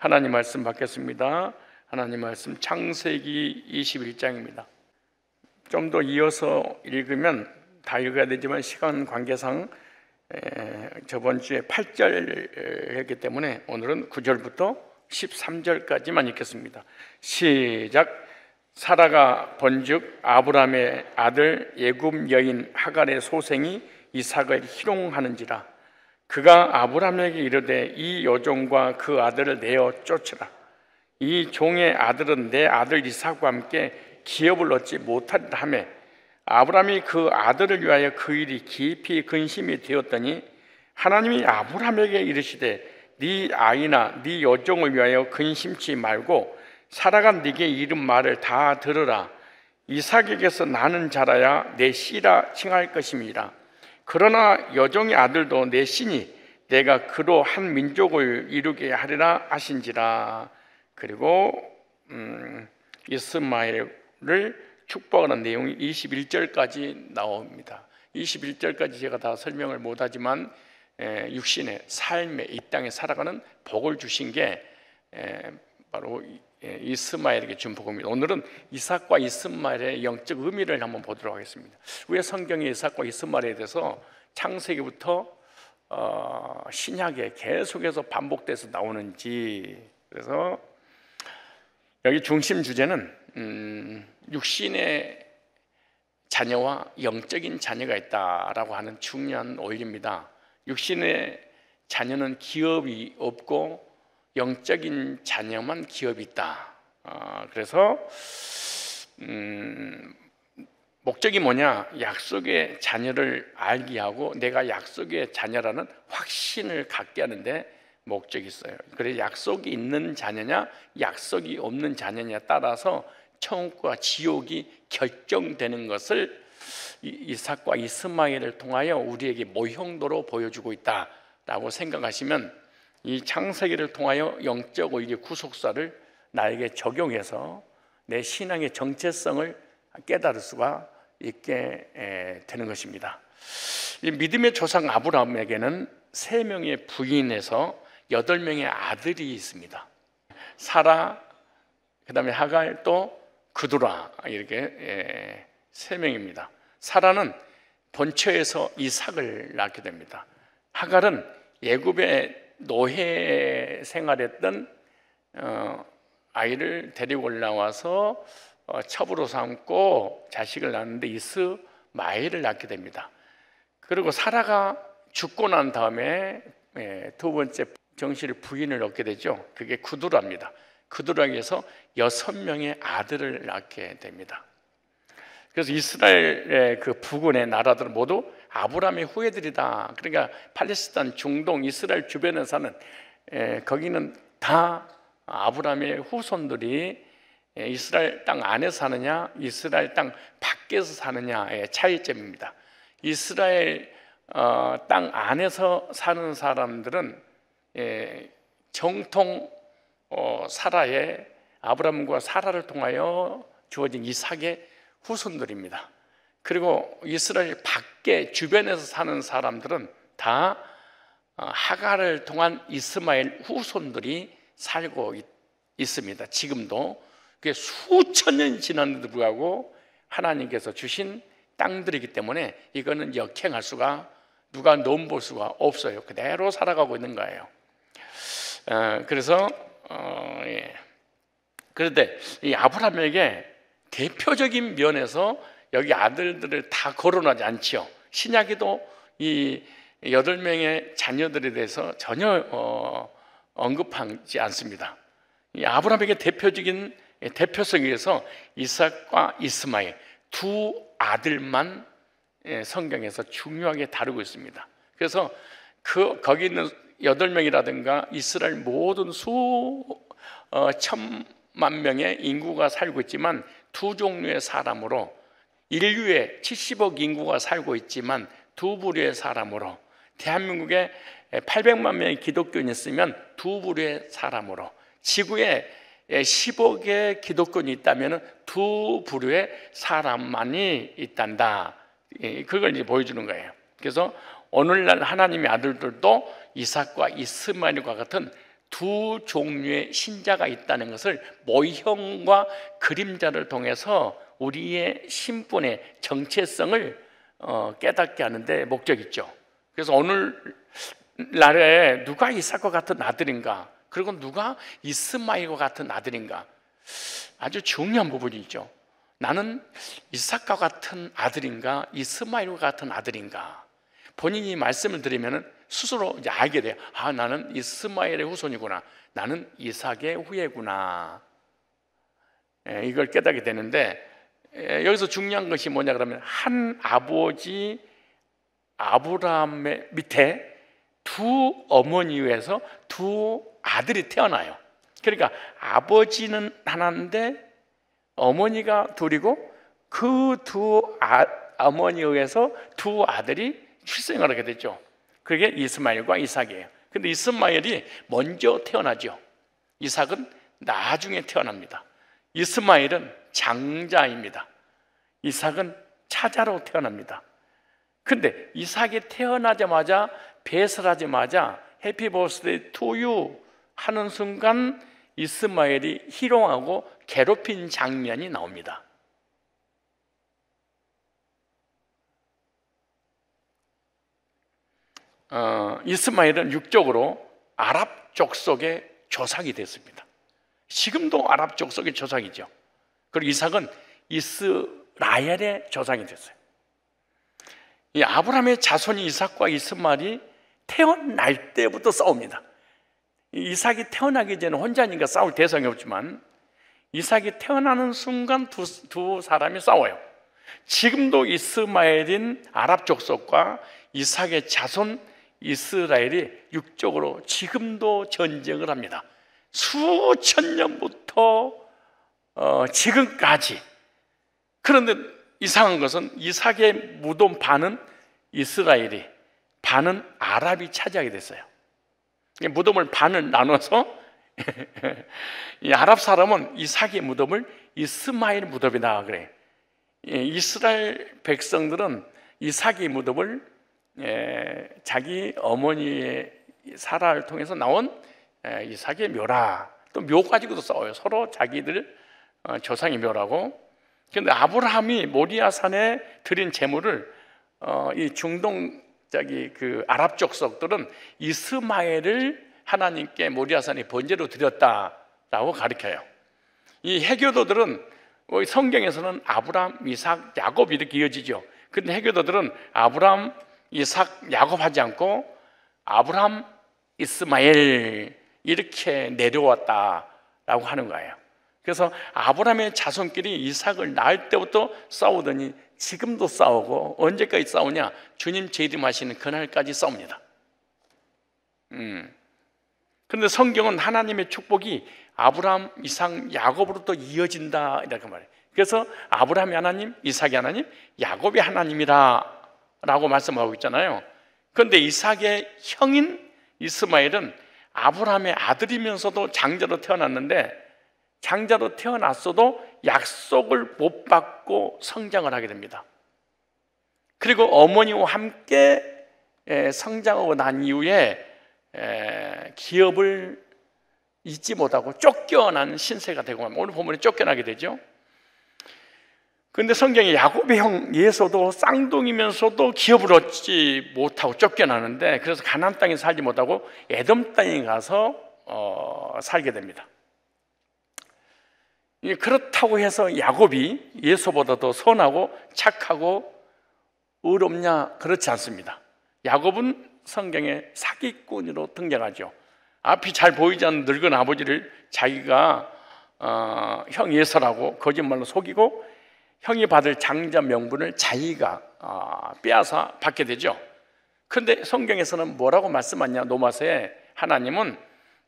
하나님 말씀 받겠습니다. 하나님 말씀 창세기 21장입니다. 좀 더 이어서 읽으면 다 읽어야 되지만 시간 관계상 저번 주에 8절 했기 때문에 오늘은 9절부터 13절까지만 읽겠습니다. 시작. 사라가 본즉 아브라함의 아들 애굽 여인 하갈의 소생이 이삭을 희롱하는지라. 그가 아브라함에게 이르되 이 여종과 그 아들을 내어 쫓으라. 이 종의 아들은 내 아들 이삭과 함께 기업을 얻지 못하리라 하며 아브라함이 그 아들을 위하여 그 일이 깊이 근심이 되었더니 하나님이 아브라함에게 이르시되 네 아이나 네 여종을 위하여 근심치 말고 사라가 네게 이른 말을 다 들으라. 이삭에게서 나는 자라야 내 씨라 칭할 것임이라. 그러나 여종의 아들도 내 씨니 내가 그로 한 민족을 이루게 하리라 하신지라. 그리고 이스마엘을 축복하는 내용이 21절까지 나옵니다. 21절까지 제가 다 설명을 못하지만 육신의 삶에 이 땅에 살아가는 복을 주신 게 바로 이스마엘에게 준 복입니다. 오늘은 이삭과 이스마엘의 영적 의미를 한번 보도록 하겠습니다. 왜 성경이 이삭과 이스마엘에 대해서 창세기부터 신약에 계속해서 반복돼서 나오는지. 그래서 여기 중심 주제는 육신의 자녀와 영적인 자녀가 있다라고 하는 중요한 원리입니다. 육신의 자녀는 기업이 없고 영적인 자녀만 기업이 있다. 그래서 목적이 뭐냐? 약속의 자녀를 알게 하고 내가 약속의 자녀라는 확신을 갖게 하는데 목적이 있어요. 그래서 약속이 있는 자녀냐 약속이 없는 자녀냐에 따라서 천국과 지옥이 결정되는 것을 이삭과 이스마엘을 통하여 우리에게 모형도로 보여주고 있다라고 생각하시면 이 창세기를 통하여 영적 의의 구속사를 나에게 적용해서 내 신앙의 정체성을 깨달을 수가 있게 되는 것입니다. 이 믿음의 조상 아브라함에게는 3명의 부인에서 8명의 아들이 있습니다. 사라, 그 다음에 하갈, 또 그두라, 이렇게 3명입니다. 사라는 본처에서 이삭을 낳게 됩니다. 하갈은 애굽의 노예 생활했던 아이를 데리고 올라와서 첩으로 삼고 자식을 낳는데 이스마엘을 낳게 됩니다. 그리고 사라가 죽고 난 다음에 두 번째 정실의 부인을 얻게 되죠. 그게 그두라입니다. 그두라에게서 6명의 아들을 낳게 됩니다. 그래서 이스라엘의 그 부근의 나라들은 모두 아브라함의 후예들이다. 그러니까 팔레스타인, 중동, 이스라엘 주변에 사는 거기는 다 아브라함의 후손들이 이스라엘 땅 안에 사느냐 이스라엘 땅 밖에서 사느냐의 차이점입니다. 이스라엘 땅 안에서 사는 사람들은 정통 사라의 아브라함과 사라를 통하여 주어진 이삭의 후손들입니다. 그리고 이스라엘 밖에 주변에서 사는 사람들은 다 하갈을 통한 이스마엘 후손들이 살고 있습니다. 지금도 그게 수천 년이 지났는데도 불구하고 하나님께서 주신 땅들이기 때문에 이거는 역행할 수가 누가 넘볼 수가 없어요. 그대로 살아가고 있는 거예요. 그래서 그런데 이 아브라함에게 대표적인 면에서 여기 아들들을 다 거론하지 않지요. 신약에도 이 8명의 자녀들에 대해서 전혀 언급하지 않습니다. 이 아브라함에게 대표적인 대표성에 의해서 이삭과 이스마엘 두 아들만 성경에서 중요하게 다루고 있습니다. 그래서 거기 있는 8명이라든가 이스라엘 모든 천만 명의 인구가 살고 있지만 두 종류의 사람으로 인류의 70억 인구가 살고 있지만 두 부류의 사람으로 대한민국에 800만 명의 기독교인이 있으면 두 부류의 사람으로 지구에 10억의 기독교인이 있다면 두 부류의 사람만이 있단다. 그걸 이제 보여주는 거예요. 그래서 오늘날 하나님의 아들들도 이삭과 이스마엘과 같은 두 종류의 신자가 있다는 것을 모형과 그림자를 통해서 우리의 신분의 정체성을 깨닫게 하는데 목적이 있죠. 그래서 오늘날에 누가 이삭과 같은 아들인가, 그리고 누가 이스마엘과 같은 아들인가, 아주 중요한 부분이죠. 나는 이삭과 같은 아들인가, 이스마엘과 같은 아들인가. 본인이 말씀을 드리면 스스로 이제 알게 돼요. 아, 나는 이스마엘의 후손이구나, 나는 이삭의 후예구나. 이걸 깨닫게 되는데, 여기서 중요한 것이 뭐냐 그러면, 한 아버지 아브라함의 밑에 두 어머니에서 두 아들이 태어나요. 그러니까 아버지는 하나인데 어머니가 둘이고, 그 두 어머니에 의해서 두 아들이 출생을 하게 됐죠. 그게 이스마엘과 이삭이에요. 근데 이스마엘이 먼저 태어나죠. 이삭은 나중에 태어납니다. 이스마엘은 장자입니다. 이삭은 차자로 태어납니다. 근데 이삭이 태어나자마자, 배설하자마자 해피 버스데이 투 유 하는 순간 이스마엘이 희롱하고 괴롭힌 장면이 나옵니다. 이스마엘은 육적으로 아랍 족속의 조상이 됐습니다. 지금도 아랍 족속의 조상이죠. 그리고 이삭은 이스라엘의 조상이 됐어요. 이 아브라함의 자손이 이삭과 이스마엘이 태어날 때부터 싸웁니다. 이삭이 태어나기 전에 혼자니까 싸울 대상이 없지만, 이삭이 태어나는 순간 두 사람이 싸워요. 지금도 이스마엘인 아랍 족속과 이삭의 자손 이스라엘이 육적으로 지금도 전쟁을 합니다. 수천 년부터 지금까지. 그런데 이상한 것은 이삭의 무덤 반은 이스라엘이, 반은 아랍이 차지하게 됐어요. 무덤을 반을 나눠서 이 아랍 사람은 이삭의 무덤을 이스마엘 무덤이다 그래. 이스라엘 백성들은 이삭의 무덤을 자기 어머니의 사라를 통해서 나온 이삭의 묘라, 또 묘 가지고도 싸워요. 서로 자기들 조상의 묘라고. 그런데 아브라함이 모리아산에 드린 제물을 이 중동 그 아랍 족속들은 이스마엘을 하나님께 모리아산에 번제로 드렸다라고 가르쳐요. 이 해교도들은 성경에서는 아브라함, 이삭, 야곱 이렇게 이어지죠. 근데 해교도들은 아브라함, 이삭, 야곱 하지 않고 아브라함, 이스마엘 이렇게 내려왔다라고 하는 거예요. 그래서 아브라함의 자손끼리 이삭을 낳을 때부터 싸우더니 지금도 싸우고, 언제까지 싸우냐? 주님 재림하시는 그날까지 싸웁니다. 그런데 성경은 하나님의 축복이 아브라함, 이삭, 야곱으로부터 이어진다 이렇게 말해요. 그래서 아브라함이 하나님, 이삭이 하나님, 야곱이 하나님이라 라고 말씀하고 있잖아요. 그런데 이삭의 형인 이스마엘은 아브라함의 아들이면서도 장자로 태어났는데, 장자로 태어났어도 약속을 못 받고 성장을 하게 됩니다. 그리고 어머니와 함께 성장하고 난 이후에 기업을 잊지 못하고 쫓겨난 신세가 되고, 오늘 본문에 쫓겨나게 되죠. 그런데 성경에 야곱의 형 에서도 쌍둥이면서도 기업을 얻지 못하고 쫓겨나는데, 그래서 가나안 땅에 살지 못하고 에돔 땅에 가서 살게 됩니다. 그렇다고 해서 야곱이 에서보다 더 선하고 착하고 의롭냐? 그렇지 않습니다. 야곱은 성경에 사기꾼으로 등장하죠. 앞이 잘 보이지 않는 늙은 아버지를 자기가 형 에서라고 거짓말로 속이고, 형이 받을 장자 명분을 자기가 빼앗아 받게 되죠. 그런데 성경에서는 뭐라고 말씀하냐? 노마서에 하나님은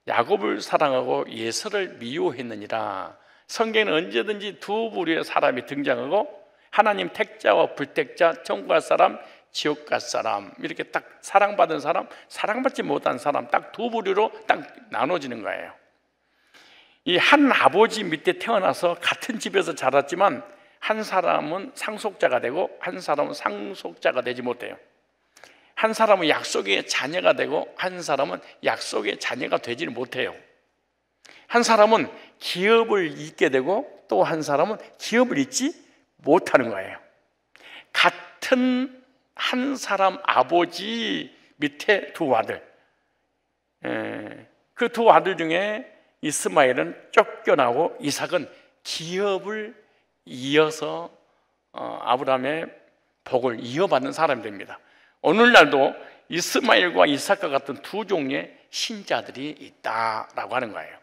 야곱을 사랑하고 에서를 미워했느니라. 성경에는 언제든지 두 부류의 사람이 등장하고, 하나님 택자와 불택자, 천국 갈 사람, 지옥 갈 사람, 이렇게 딱 사랑받은 사람, 사랑받지 못한 사람, 딱 두 부류로 딱 나눠지는 거예요. 이 한 아버지 밑에 태어나서 같은 집에서 자랐지만 한 사람은 상속자가 되고 한 사람은 상속자가 되지 못해요. 한 사람은 약속의 자녀가 되고 한 사람은 약속의 자녀가 되지를 못해요. 한 사람은 기업을 잇게 되고 또 한 사람은 기업을 잇지 못하는 거예요. 같은 한 사람 아버지 밑에 두 아들, 그 두 아들 중에 이스마엘은 쫓겨나고 이삭은 기업을 이어서 아브라함의 복을 이어받는 사람이 됩니다. 오늘날도 이스마엘과 이삭과 같은 두 종류의 신자들이 있다라고 하는 거예요.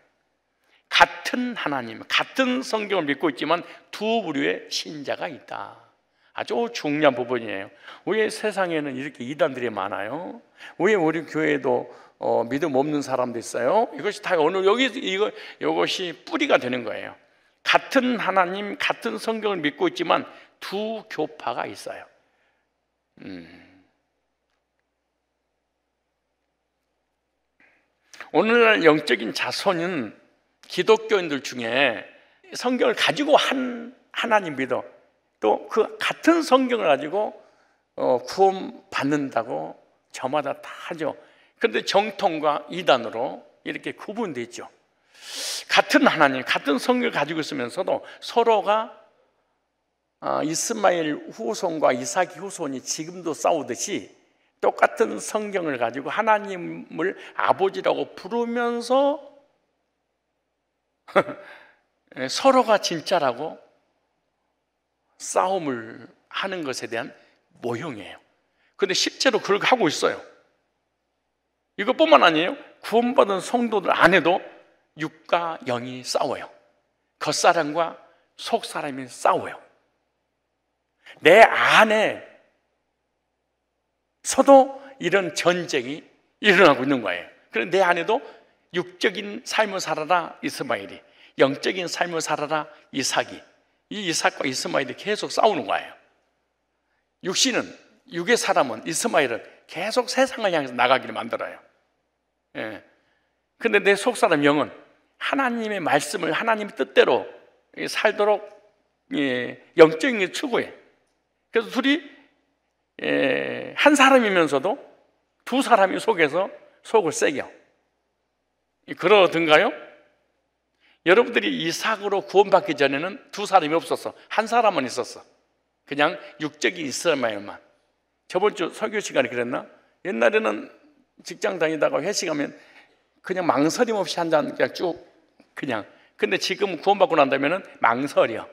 같은 하나님, 같은 성경을 믿고 있지만 두 부류의 신자가 있다. 아주 중요한 부분이에요. 왜 세상에는 이렇게 이단들이 많아요? 왜 우리 교회에도 믿음 없는 사람도 있어요? 이것이 다 오늘 이것이 뿌리가 되는 거예요. 같은 하나님, 같은 성경을 믿고 있지만 두 교파가 있어요. 오늘날 영적인 자손은 기독교인들 중에 성경을 가지고 하나님 믿어 또 그 같은 성경을 가지고 구원 받는다고 저마다 다 하죠. 그런데 정통과 이단으로 이렇게 구분되어 있죠. 같은 하나님, 같은 성경을 가지고 있으면서도 서로가 이스마엘 후손과 이삭 후손이 지금도 싸우듯이 똑같은 성경을 가지고 하나님을 아버지라고 부르면서 서로가 진짜라고 싸움을 하는 것에 대한 모형이에요. 그런데 실제로 그렇게 하고 있어요. 이것뿐만 아니에요. 구원받은 성도들 안에도 육과 영이 싸워요. 겉사람과 속사람이 싸워요. 내 안에서도 이런 전쟁이 일어나고 있는 거예요. 그래서 내 안에도 육적인 삶을 살아라 이스마엘이, 영적인 삶을 살아라 이삭이, 이 이삭과 이스마엘이 계속 싸우는 거예요. 육의 사람은, 이스마엘은 계속 세상을 향해서 나가기를 만들어요. 근데 내 속사람 영은 하나님의 말씀을 하나님의 뜻대로 살도록 영적인 게 추구해. 그래서 둘이 한 사람이면서도 두 사람이 속에서 속을 새겨. 그러든가요? 여러분들이 이삭으로 구원받기 전에는 두 사람이 없었어. 한 사람만 있었어. 그냥 육적인 이스마엘만. 저번 주 설교 시간에 그랬나? 옛날에는 직장 다니다가 회식하면 그냥 망설임 없이 한 잔 그냥 쭉 그냥. 근데 지금 구원받고 난다면은 망설여.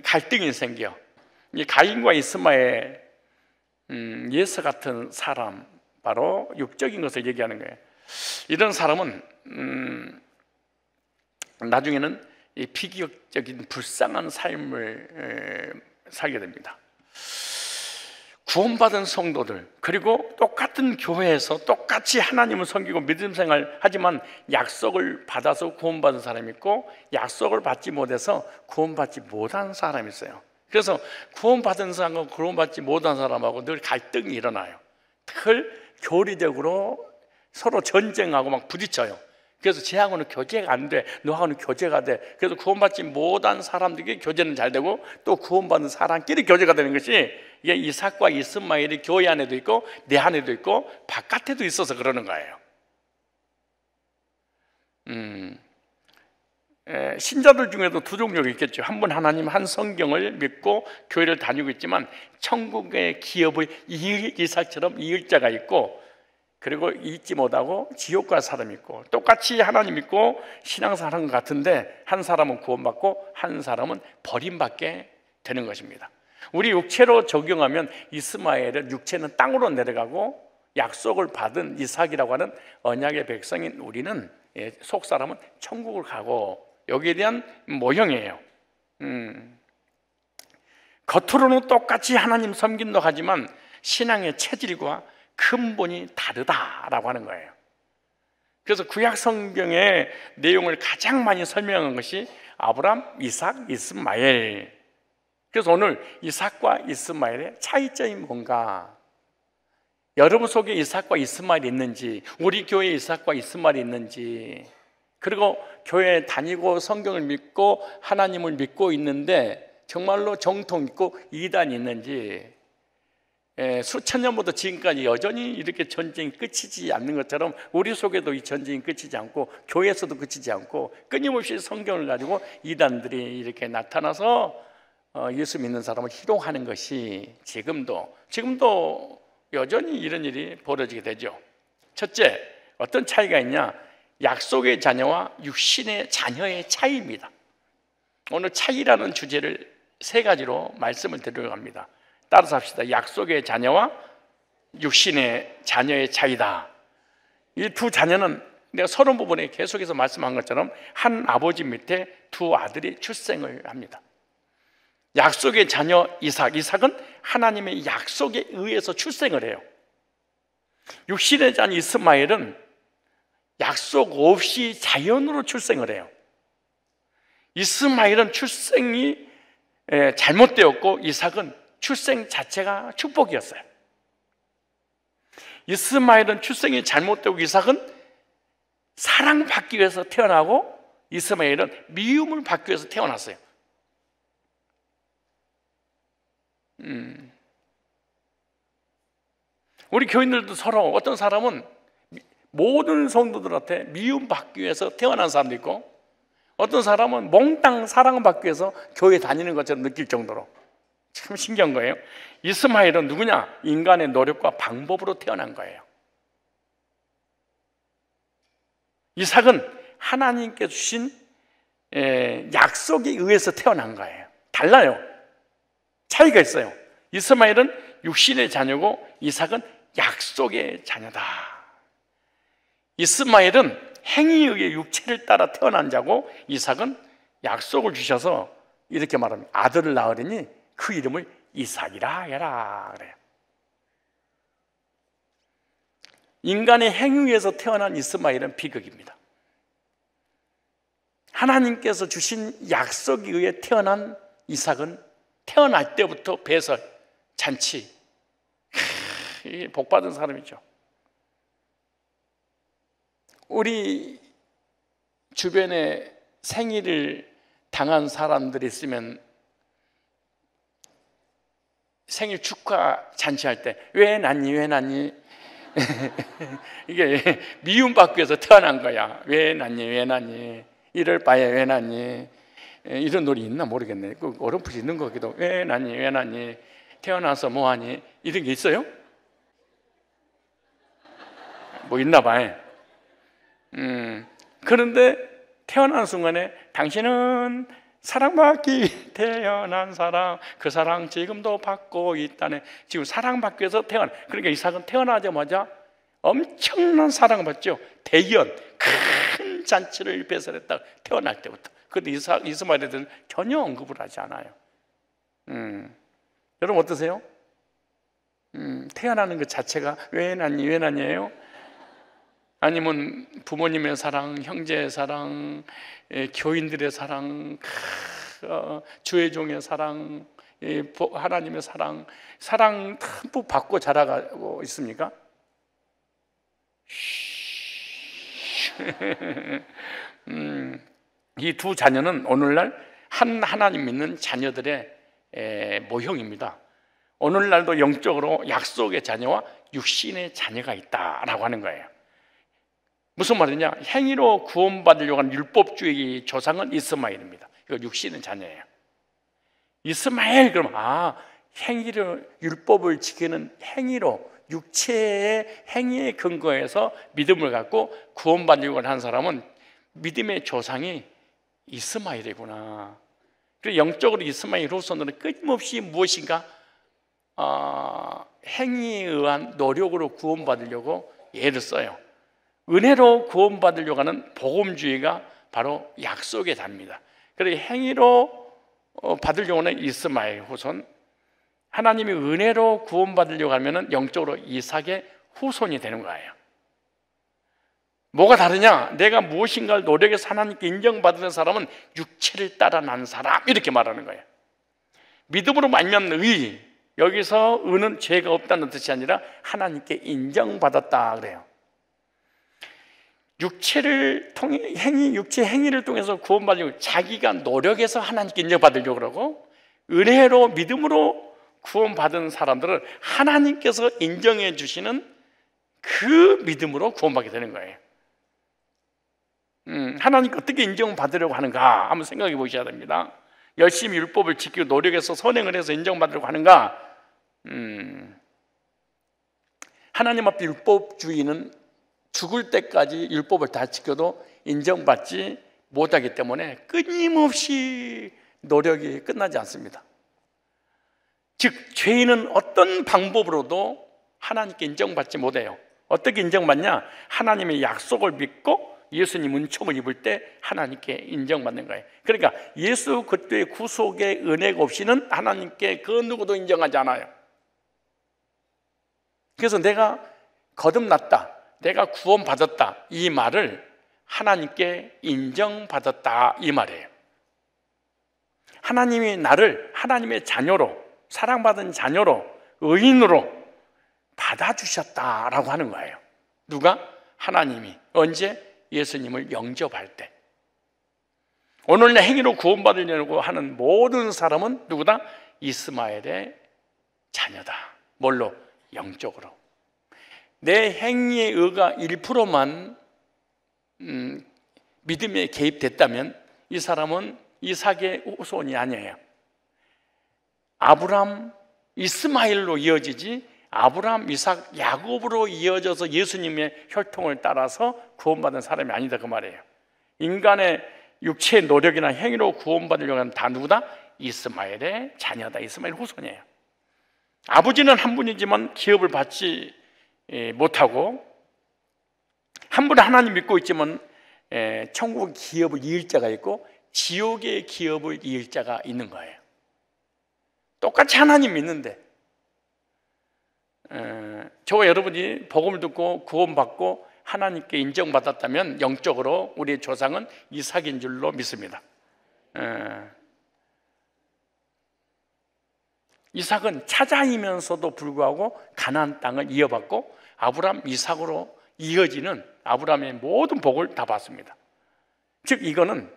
갈등이 생겨. 이 가인과 이스마엘, 예수 같은 사람, 바로 육적인 것을 얘기하는 거예요. 이런 사람은 나중에는 이 비기적인 불쌍한 삶을 살게 됩니다. 구원받은 성도들, 그리고 똑같은 교회에서 똑같이 하나님을 섬기고 믿음 생활 하지만 약속을 받아서 구원받은 사람이 있고 약속을 받지 못해서 구원받지 못한 사람이 있어요. 그래서 구원받은 사람과 구원받지 못한 사람하고 늘 갈등이 일어나요. 늘 교리적으로 서로 전쟁하고 막 부딪혀요. 그래서 쟤하고는 교제가 안 돼, 너하고는 교제가 돼. 그래서 구원받지 못한 사람들끼리 교제는 잘 되고 또 구원받은 사람끼리 교제가 되는 것이, 이게 이삭과 이스마엘이 교회 안에도 있고 내 안에도 있고 바깥에도 있어서 그러는 거예요. 신자들 중에도 두 종류가 있겠죠. 한 분 하나님, 한 성경을 믿고 교회를 다니고 있지만 천국의 기업을 이삭처럼 이을 자가 있고, 그리고 잊지 못하고 지옥 갈 사람이 있고, 똑같이 하나님 믿고 신앙생활하는 것 같은데 한 사람은 구원받고 한 사람은 버림받게 되는 것입니다. 우리 육체로 적용하면 이스마엘은 육체는 땅으로 내려가고 약속을 받은 이삭이라고 하는 언약의 백성인 우리는 속사람은 천국을 가고, 여기에 대한 모형이에요. 겉으로는 똑같이 하나님 섬긴다고 하지만 신앙의 체질과 근본이 다르다라고 하는 거예요. 그래서 구약 성경의 내용을 가장 많이 설명한 것이 아브람, 이삭, 이스마엘. 그래서 오늘 이삭과 이스마엘의 차이점이 뭔가, 여러분 속에 이삭과 이스마엘이 있는지, 우리 교회에 이삭과 이스마엘이 있는지, 그리고 교회에 다니고 성경을 믿고 하나님을 믿고 있는데 정말로 정통 있고 이단이 있는지, 수천 년부터 지금까지 여전히 이렇게 전쟁이 끝이지 않는 것처럼 우리 속에도 이 전쟁이 끝이지 않고 교회에서도 끝이지 않고 끊임없이 성경을 가지고 이단들이 이렇게 나타나서 예수 믿는 사람을 희롱하는 것이 지금도 여전히 이런 일이 벌어지게 되죠. 첫째, 어떤 차이가 있냐? 약속의 자녀와 육신의 자녀의 차이입니다. 오늘 차이라는 주제를 세 가지로 말씀을 드리려고 합니다. 따라서 합시다. 약속의 자녀와 육신의 자녀의 차이다. 이 두 자녀는 내가 서론 부분에 계속해서 말씀한 것처럼 한 아버지 밑에 두 아들이 출생을 합니다. 약속의 자녀 이삭은 하나님의 약속에 의해서 출생을 해요. 육신의 자녀 이스마엘은 약속 없이 자연으로 출생을 해요. 이스마엘은 출생이 잘못되었고 이삭은 출생 자체가 축복이었어요. 이스마엘은 출생이 잘못되고 이삭은 사랑받기 위해서 태어나고 이스마엘은 미움을 받기 위해서 태어났어요. 우리 교인들도 서로 어떤 사람은 모든 성도들한테 미움받기 위해서 태어난 사람도 있고 어떤 사람은 몽땅 사랑받기 위해서 교회 다니는 것처럼 느낄 정도로 참 신기한 거예요. 이스마엘은 누구냐? 인간의 노력과 방법으로 태어난 거예요. 이삭은 하나님께 주신 약속에 의해서 태어난 거예요. 달라요. 차이가 있어요. 이스마엘은 육신의 자녀고 이삭은 약속의 자녀다. 이스마엘은 행위에 의해 육체를 따라 태어난 자고 이삭은 약속을 주셔서 이렇게 말합니다. 아들을 낳으리니 그 이름을 이삭이라 해라 그래요. 인간의 행위에서 태어난 이스마엘은 비극입니다. 하나님께서 주신 약속에 의해 태어난 이삭은 태어날 때부터 배설, 잔치, 복받은 사람이죠. 우리 주변에 생일을 당한 사람들이 있으면 생일 축하 잔치할 때 왜 낳니? 이게 미움받기 위해서 태어난 거야. 왜 낳니? 이럴 바에 왜 낳니? 이런 노래 있나 모르겠네. 그 어렴풋이 있는 것 같기도. 왜 낳니? 태어나서 뭐하니? 이런 게 있어요? 뭐 있나 봐요. 그런데 태어난 순간에 당신은 사랑받기 태어난 사랑, 그 사랑 지금도 받고 있다네. 지금 사랑받기 위해서 그러니까 이삭은 태어나자마자 엄청난 사랑을 받죠. 대견, 큰 잔치를 배설했다. 태어날 때부터. 그런데 이스마엘에 대해서는 전혀 언급을 하지 않아요. 여러분 어떠세요? 태어나는 것 자체가 왜 낳니예요? 아니면 부모님의 사랑, 형제의 사랑, 교인들의 사랑, 주의 종의 사랑, 하나님의 사랑 듬뿍 받고 자라고 있습니까? 이 두 자녀는 오늘날 하나님 믿는 자녀들의 모형입니다. 오늘날도 영적으로 약속의 자녀와 육신의 자녀가 있다라고 하는 거예요. 무슨 말이냐? 행위로 구원받으려고 하는 율법주의 조상은 이스마엘입니다. 이거 육신의 자녀예요. 이스마엘 그럼 행위를 율법을 지키는 행위로 육체의 행위에 근거해서 믿음을 갖고 구원받으려고 하는 사람은 믿음의 조상이 이스마엘이구나. 그리고 영적으로 이스마엘 후손들은 끊임없이 무엇인가 행위에 의한 노력으로 구원받으려고 애를 써요. 은혜로 구원받으려고 하는 복음주의가 바로 약속의 자입니다. 그래서 행위로 받으려고 하는 이스마엘 후손, 하나님이 은혜로 구원받으려고 하면 영적으로 이삭의 후손이 되는 거예요. 뭐가 다르냐? 내가 무엇인가를 노력해서 하나님께 인정받는 사람은 육체를 따라 난 사람, 이렇게 말하는 거예요. 믿음으로 말미암는 의, 여기서 의는 죄가 없다는 뜻이 아니라 하나님께 인정받았다 그래요. 육체를 통해 육체 행위를 통해서 구원받으려고 자기가 노력해서 하나님께 인정받으려고 그러고 은혜로 믿음으로 구원받은 사람들을 하나님께서 인정해 주시는 그 믿음으로 구원받게 되는 거예요. 하나님께 어떻게 인정받으려고 하는가 한번 생각해 보셔야 됩니다. 열심히 율법을 지키고 노력해서 선행을 해서 인정받으려고 하는가? 하나님 앞에 율법주의는 죽을 때까지 율법을 다 지켜도 인정받지 못하기 때문에 끊임없이 노력이 끝나지 않습니다. 즉 죄인은 어떤 방법으로도 하나님께 인정받지 못해요. 어떻게 인정받냐? 하나님의 약속을 믿고 예수님 은총을 입을 때 하나님께 인정받는 거예요. 그러니까 예수 그리스도의 구속의 은혜가 없이는 하나님께 그 누구도 인정하지 않아요. 그래서 내가 거듭났다, 내가 구원받았다, 이 말을 하나님께 인정받았다 이 말이에요. 하나님이 나를 하나님의 자녀로, 사랑받은 자녀로, 의인으로 받아주셨다라고 하는 거예요. 누가? 하나님이. 언제? 예수님을 영접할 때. 오늘날 행위로 구원받으려고 하는 모든 사람은 누구다? 이스마엘의 자녀다. 뭘로? 영적으로. 내 행위의 의가 1%만 믿음에 개입됐다면 이 사람은 이삭의 후손이 아니에요. 아브람, 이스마엘로 이어지지 아브람, 이삭, 야곱으로 이어져서 예수님의 혈통을 따라서 구원받은 사람이 아니다 그 말이에요. 인간의 육체의 노력이나 행위로 구원받으려고 하면 다 누구다? 이스마엘의 자녀다. 이스마엘 후손이에요. 아버지는 한 분이지만 기업을 받지 못하고, 한 분은 하나님 믿고 있지만 천국 기업을 이을 자가 있고 지옥의 기업을 이을 자가 있는 거예요. 똑같이 하나님 믿는데 저와 여러분이 복음을 듣고 구원받고 하나님께 인정받았다면 영적으로 우리의 조상은 이삭인 줄로 믿습니다. 이삭은 차자이면서도 불구하고 가나안 땅을 이어받고 아브람, 이삭으로 이어지는 아브람의 모든 복을 다 받습니다. 즉 이거는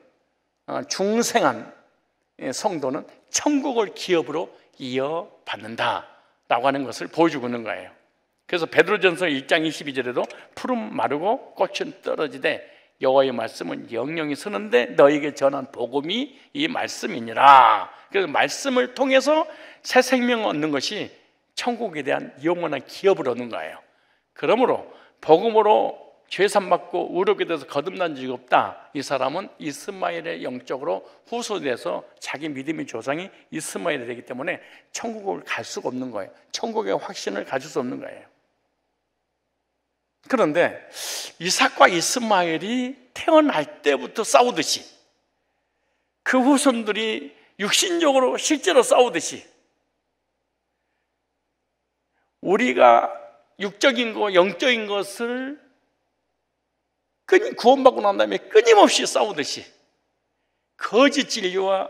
중생한 성도는 천국을 기업으로 이어받는다라고 하는 것을 보여주고 있는 거예요. 그래서 베드로전서 1장 22절에도 푸른 마르고 꽃은 떨어지되 여호와의 말씀은 영영이 서는데 너에게 전한 복음이 이 말씀이니라. 그래서 말씀을 통해서 새 생명을 얻는 것이 천국에 대한 영원한 기업을 얻는 거예요. 그러므로 복음으로 죄산 받고 의롭게 돼서 거듭난 적이 없다. 이 사람은 이스마엘의 영적으로 후손돼서 자기 믿음의 조상이 이스마엘이 되기 때문에 천국을 갈 수가 없는 거예요. 천국의 확신을 가질 수 없는 거예요. 그런데 이삭과 이스마엘이 태어날 때부터 싸우듯이, 그 후손들이 육신적으로 실제로 싸우듯이, 우리가 육적인 거, 영적인 것을 구원받고 난 다음에 끊임없이 싸우듯이 거짓 진리와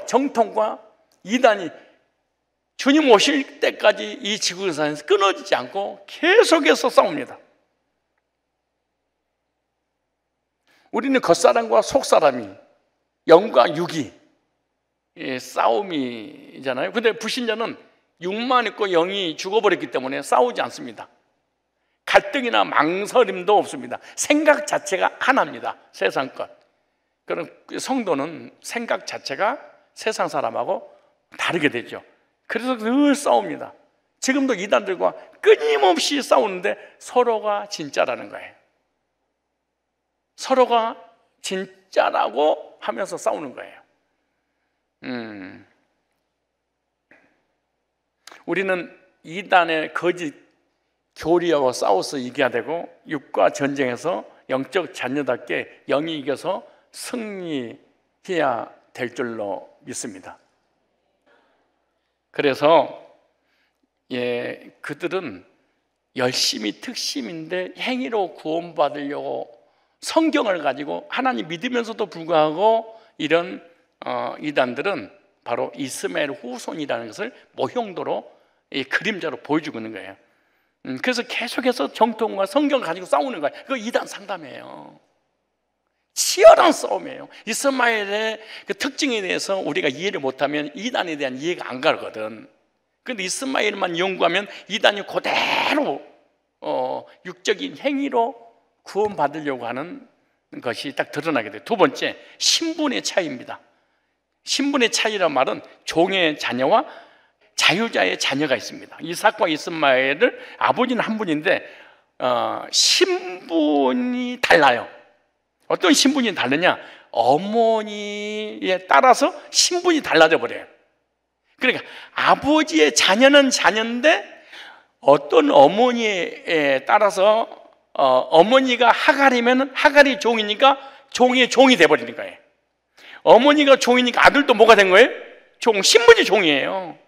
정통과 이단이 주님 오실 때까지 이 지구상에서 끊어지지 않고 계속해서 싸웁니다. 우리는 겉사람과 속사람이, 영과 육이 싸움이잖아요. 그런데 불신자는 육만 있고 영이 죽어버렸기 때문에 싸우지 않습니다. 갈등이나 망설임도 없습니다. 생각 자체가 하나입니다. 세상 것. 그럼 성도는 생각 자체가 세상 사람하고 다르게 되죠. 그래서 늘 싸웁니다. 지금도 이단들과 끊임없이 싸우는데 서로가 진짜라는 거예요. 서로가 진짜라고 하면서 싸우는 거예요. 우리는 이단의 거짓 교리하고 싸워서 이겨야 되고, 육과 전쟁에서 영적 자녀답게 영이 이겨서 승리해야 될 줄로 믿습니다. 그래서 그들은 열심히 특심인데 행위로 구원받으려고 성경을 가지고 하나님 믿으면서도 불구하고 이런 이단들은 바로 이스마엘 후손이라는 것을 모형도로 그림자로 보여주고 있는 거예요. 그래서 계속해서 정통과 성경을 가지고 싸우는 거예요. 그거 이단 상담이에요. 치열한 싸움이에요. 이스마엘의 그 특징에 대해서 우리가 이해를 못하면 이단에 대한 이해가 안 가거든. 그런데 이스마엘만 연구하면 이단이 그대로 육적인 행위로 구원받으려고 하는 것이 딱 드러나게 돼요. 두 번째, 신분의 차이입니다. 신분의 차이란 말은 종의 자녀와 자유자의 자녀가 있습니다. 이삭과 이스마엘을 아버지는 한 분인데 신분이 달라요. 어떤 신분이 다르냐? 어머니에 따라서 신분이 달라져 버려요. 그러니까 아버지의 자녀는 자녀인데 어떤 어머니에 따라서 어머니가 하갈이면 하갈이 종이니까 종의 종이 돼버리는 거예요. 어머니가 종이니까 아들도 뭐가 된 거예요? 종, 신분이 종이에요.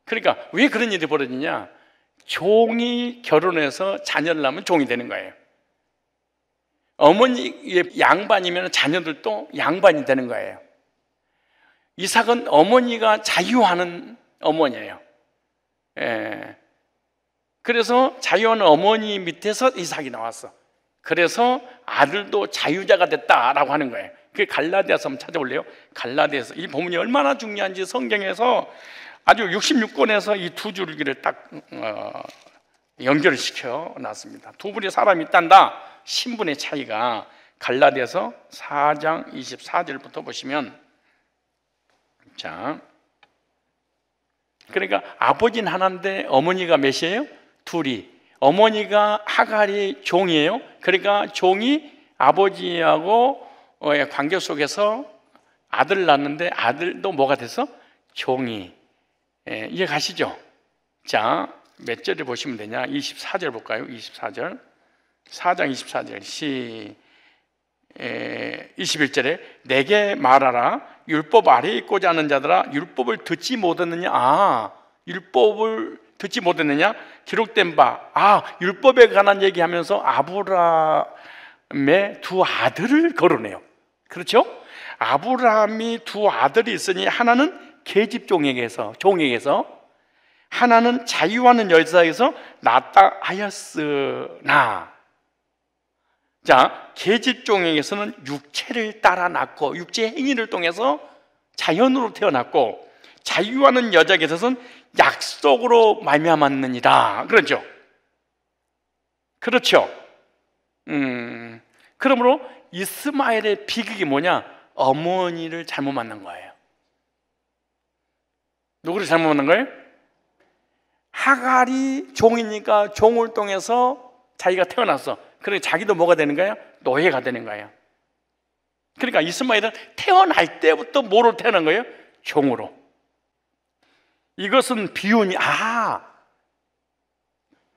그러니까 왜 그런 일이 벌어지냐? 종이 결혼해서 자녀를 낳으면 종이 되는 거예요. 어머니의 양반이면 자녀들도 양반이 되는 거예요. 이삭은 어머니가 자유하는 어머니예요. 그래서 자유하는 어머니 밑에서 이삭이 나왔어. 그래서 아들도 자유자가 됐다라고 하는 거예요. 그게 갈라디아서 한번 찾아볼래요? 갈라디아서. 이 본문이 얼마나 중요한지 성경에서 아주 66권에서 이 두 줄기를 딱 연결을 시켜 놨습니다. 두 분의 사람이 있단다. 신분의 차이가. 갈라디아서 4장 24절부터 보시면, 자, 그러니까 아버지는 하나인데 어머니가 몇이에요? 둘이. 어머니가 하갈이 종이에요. 그러니까 종이 아버지하고 관계 속에서 아들 낳는데 아들도 뭐가 돼서? 종이. 이해 가시죠? 자, 몇 절에 보시면 되냐? 24절 볼까요? 24절. 4장 24절. 21절에 내게 말하라. 율법 아래에 있고자 하는 자들아, 율법을 듣지 못했느냐? 율법을 듣지 못했느냐? 기록된 바. 율법에 관한 얘기하면서 아브라함의 두 아들을 거론해요. 그렇죠? 아브라함이 두 아들이 있으니 하나는 계집종에게서, 종에게서, 하나는 자유하는 여자에게서 낳았다 하였으나, 자, 계집종에게서는 육체를 따라 낳고 육체 행위를 통해서 자연으로 태어났고, 자유하는 여자에게서는 약속으로 말미암았느니라. 그렇죠? 그렇죠? 그러므로 이스마엘의 비극이 뭐냐? 어머니를 잘못 만난 거예요. 누구를 잘못 만난 거예요? 하갈이 종이니까 종을 통해서 자기가 태어났어. 그러니까 자기도 뭐가 되는 거예요? 노예가 되는 거예요. 그러니까 이스마엘은 태어날 때부터 뭐로 태어난 거예요? 종으로. 이것은 비유니,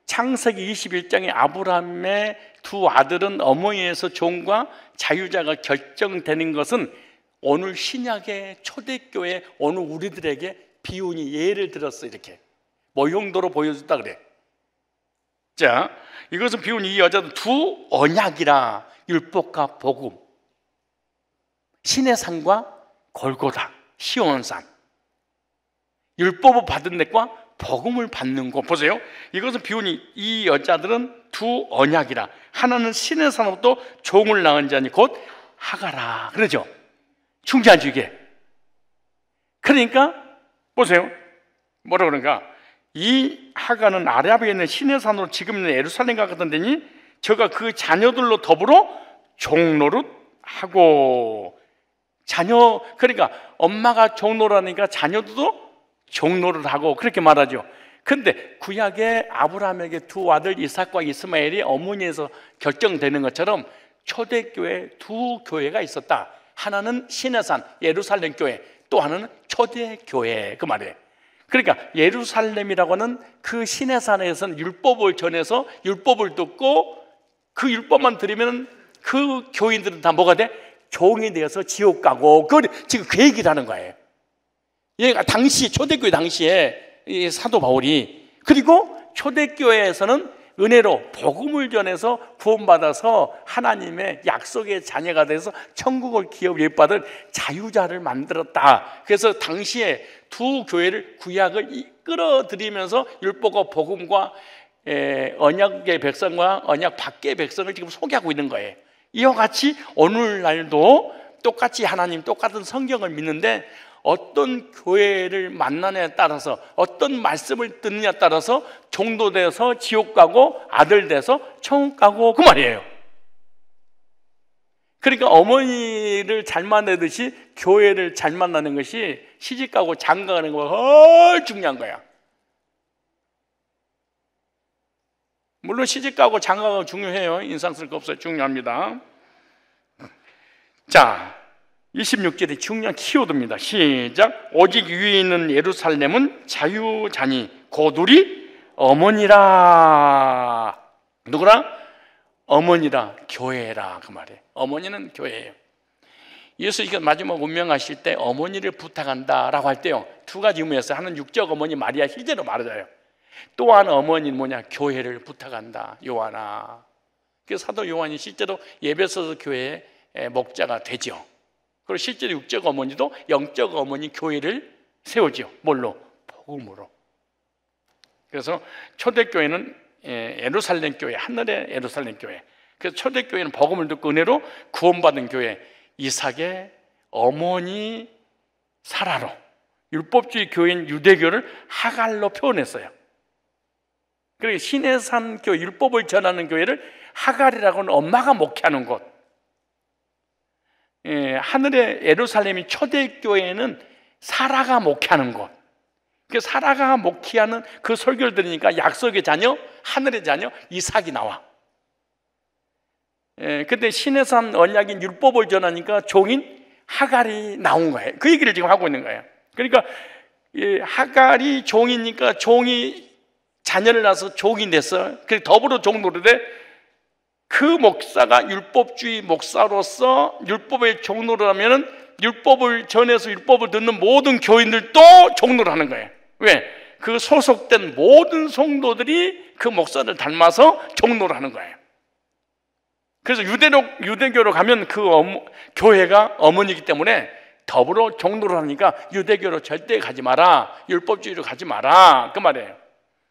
창세기 21장의 아브라함의 두 아들은 어머니에서 종과 자유자가 결정되는 것은 오늘 신약의 초대교회 오늘 우리들에게 비유니 예를 들었어. 이렇게 모형도로 보여줬다 그래. 자, 이것은 비유니 이 여자는 두 언약이라. 율법과 복음, 시내산과 골고다, 시온산. 율법을 받은 데과 복음을 받는 곳. 보세요. 이것은 비유니 이 여자들은 두 언약이라. 하나는 시내산으로부터 종을 낳은 자니 곧 하가라. 그러죠? 중재하죠 이게. 그러니까 보세요. 뭐라 그런가? 이 하가는 아라비아에 있는 시내산으로 지금 있는 예루살렘과 같은 데니 저가 그 자녀들로 더불어 종노릇 하고. 자녀, 그러니까 엄마가 종노릇하니까 자녀들도 종노릇 하고 그렇게 말하죠. 근데 구약의 아브라함에게 두 아들 이삭과 이스마엘이 어머니에서 결정되는 것처럼 초대교회 두 교회가 있었다. 하나는 시내산 예루살렘 교회, 또 하나는 초대교회, 그 말이에요. 그러니까 예루살렘이라고 하는 그 시내산에서는 율법을 전해서 율법을 듣고 그 율법만 들으면 그 교인들은 다 뭐가 돼? 종이 되어서 지옥 가고. 지금 그 얘기를 하는 거예요. 얘가 당시 초대교회 당시에 이 사도 바울이, 그리고 초대교회에서는 은혜로 복음을 전해서 구원받아서 하나님의 약속의 자녀가 돼서 천국을 기업받을 자유자를 만들었다. 그래서 당시에 두 교회를 구약을 이끌어들이면서 율법과 복음과 언약의 백성과 언약 밖의 백성을 지금 소개하고 있는 거예요. 이와 같이 오늘날도 똑같이 하나님 똑같은 성경을 믿는데 어떤 교회를 만나냐에 따라서 어떤 말씀을 듣느냐에 따라서 종도 돼서 지옥 가고 아들 돼서 천국 가고 그 말이에요. 그러니까 어머니를 잘 만나듯이 교회를 잘 만나는 것이 시집가고 장가가는 것보다 훨 중요한 거야. 물론 시집가고 장가가고 중요해요. 인상 쓸 거 없어요. 중요합니다. 자, 26절에 중요한 키워드입니다. 시작. 오직 위에 있는 예루살렘은 자유자니 곧 우리 어머니라. 누구라? 어머니라, 교회라 그 말이에요. 어머니는 교회예요. 예수님께서 마지막 운명하실 때 어머니를 부탁한다라고 할 때요, 두 가지 의미였어요. 하나는 육적 어머니 마리아 실제로 말하자요. 또한 어머니는 뭐냐? 교회를 부탁한다. 요한아. 그래서 사도 요한이 실제로 예배소서 교회의 목자가 되죠. 그리고 실제로 육적 어머니도 영적 어머니 교회를 세우죠. 뭘로? 복음으로. 그래서 초대교회는 예루살렘 교회, 하늘의 예루살렘 교회. 그래서 초대교회는 복음을 듣고 은혜로 구원받은 교회, 이삭의 어머니 사라로, 율법주의 교회인 유대교를 하갈로 표현했어요. 그리고 시내산 교회, 율법을 전하는 교회를 하갈이라고는 엄마가 목회하는 곳. 하늘의 예루살렘이 초대교회는 사라가 목회하는 곳. 그 사라가 목회하는 그 설교를 들으니까 약속의 자녀, 하늘의 자녀 이삭이 나와. 근데 시내산 언약인 율법을 전하니까 종인 하갈이 나온 거예요. 그 얘기를 지금 하고 있는 거예요. 그러니까 하갈이 종이니까 종이 자녀를 낳아서 종이 됐어. 그래서 더불어 종노릇에 그 목사가 율법주의 목사로서 율법의 종노를 하면은 율법을 전해서 율법을 듣는 모든 교인들도 종노를 하는 거예요. 왜? 그 소속된 모든 성도들이 그 목사를 닮아서 종노를 하는 거예요. 그래서 유대교로 가면 그 교회가 어머니이기 때문에 더불어 종노를 하니까 유대교로 절대 가지 마라, 율법주의로 가지 마라 그 말이에요.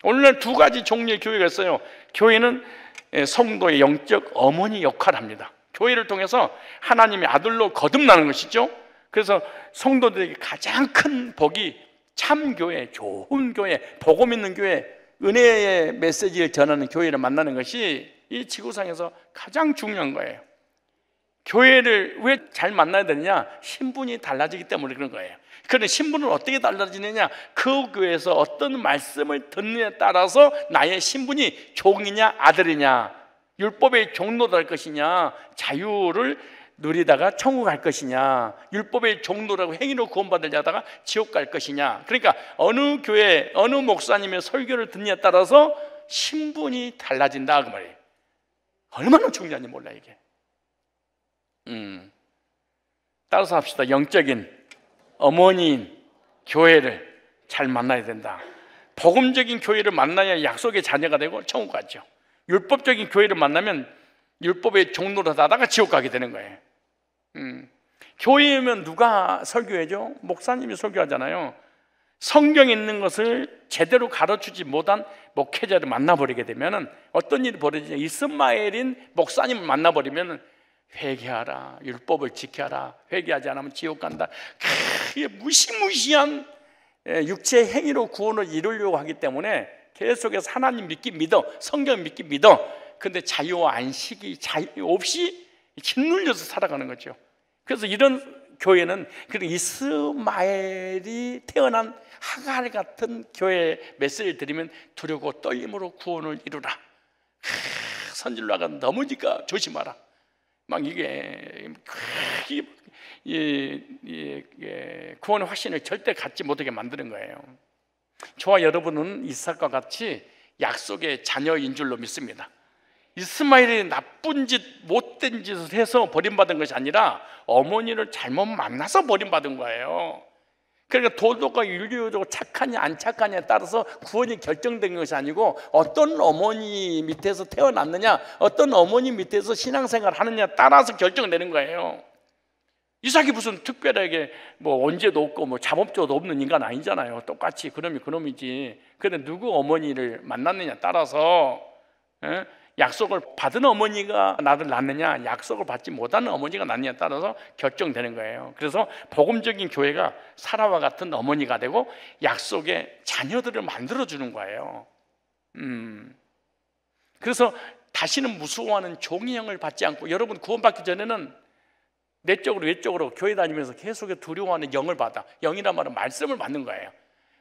오늘날 두 가지 종류의 교회가 있어요. 교회는 성도의 영적 어머니 역할을 합니다. 교회를 통해서 하나님의 아들로 거듭나는 것이죠. 그래서 성도들에게 가장 큰 복이 참교회, 좋은 교회, 복음 있는 교회, 은혜의 메시지를 전하는 교회를 만나는 것이 이 지구상에서 가장 중요한 거예요. 교회를 왜 잘 만나야 되느냐? 신분이 달라지기 때문에 그런 거예요. 그런데 신분은 어떻게 달라지느냐? 그 교회에서 어떤 말씀을 듣느냐에 따라서 나의 신분이 종이냐 아들이냐, 율법의 종로도 할 것이냐, 자유를 누리다가 천국 갈 것이냐, 율법의 종로라고 행위로 구원받으려 하다가 지옥 갈 것이냐. 그러니까 어느 교회, 어느 목사님의 설교를 듣느냐에 따라서 신분이 달라진다 그 말이에요. 얼마나 중요한지 몰라 이게. 따라서 합시다. 영적인 어머니인 교회를 잘 만나야 된다. 복음적인 교회를 만나야 약속의 자녀가 되고 천국 가죠. 율법적인 교회를 만나면 율법의 종로로 하다가 지옥 가게 되는 거예요. 교회면 누가 설교해줘? 목사님이 설교하잖아요. 성경에 있는 것을 제대로 가르치지 못한 목회자를 만나버리게 되면 어떤 일이 벌어지냐? 이스마엘인 목사님을 만나버리면 회개하라, 율법을 지켜라, 회개하지 않으면 지옥 간다. 그게 무시무시한 육체의 행위로 구원을 이루려고 하기 때문에 계속해서 하나님 믿기 믿어, 성경 믿기 믿어. 근데 자유와 안식이 자유 없이 짓눌려서 살아가는 거죠. 그래서 이런 교회는 이스마엘이 태어난 하갈 같은 교회 메시지를 드리면 두려고 떨림으로 구원을 이루라. 선질로 나가 넘어지까 조심하라. 막 이게 구원의 확신을 절대 갖지 못하게 만드는 거예요. 저와 여러분은 이삭과 같이 약속의 자녀인 줄로 믿습니다. 이스마엘이 나쁜 짓, 못된 짓을 해서 버림받은 것이 아니라 어머니를 잘못 만나서 버림받은 거예요. 그러니까 도덕과 윤리적으로 착하냐 안 착하냐에 따라서 구원이 결정된 것이 아니고 어떤 어머니 밑에서 태어났느냐, 어떤 어머니 밑에서 신앙생활을 하느냐에 따라서 결정되는 거예요. 이삭이 무슨 특별하게 뭐 언제도 없고 뭐 자범죄도 없는 인간 아니잖아요. 똑같이 그놈이 그놈이지. 그런데 누구 어머니를 만났느냐에 따라서 약속을 받은 어머니가 나를 낳느냐, 약속을 받지 못하는 어머니가 낳느냐에 따라서 결정되는 거예요. 그래서 복음적인 교회가 사라와 같은 어머니가 되고 약속의 자녀들을 만들어주는 거예요. 그래서 다시는 무서워하는 종이형을 받지 않고, 여러분 구원받기 전에는 내적으로 외적으로 교회 다니면서 계속 두려워하는 영을 받아. 영이란 말은 말씀을 받는 거예요.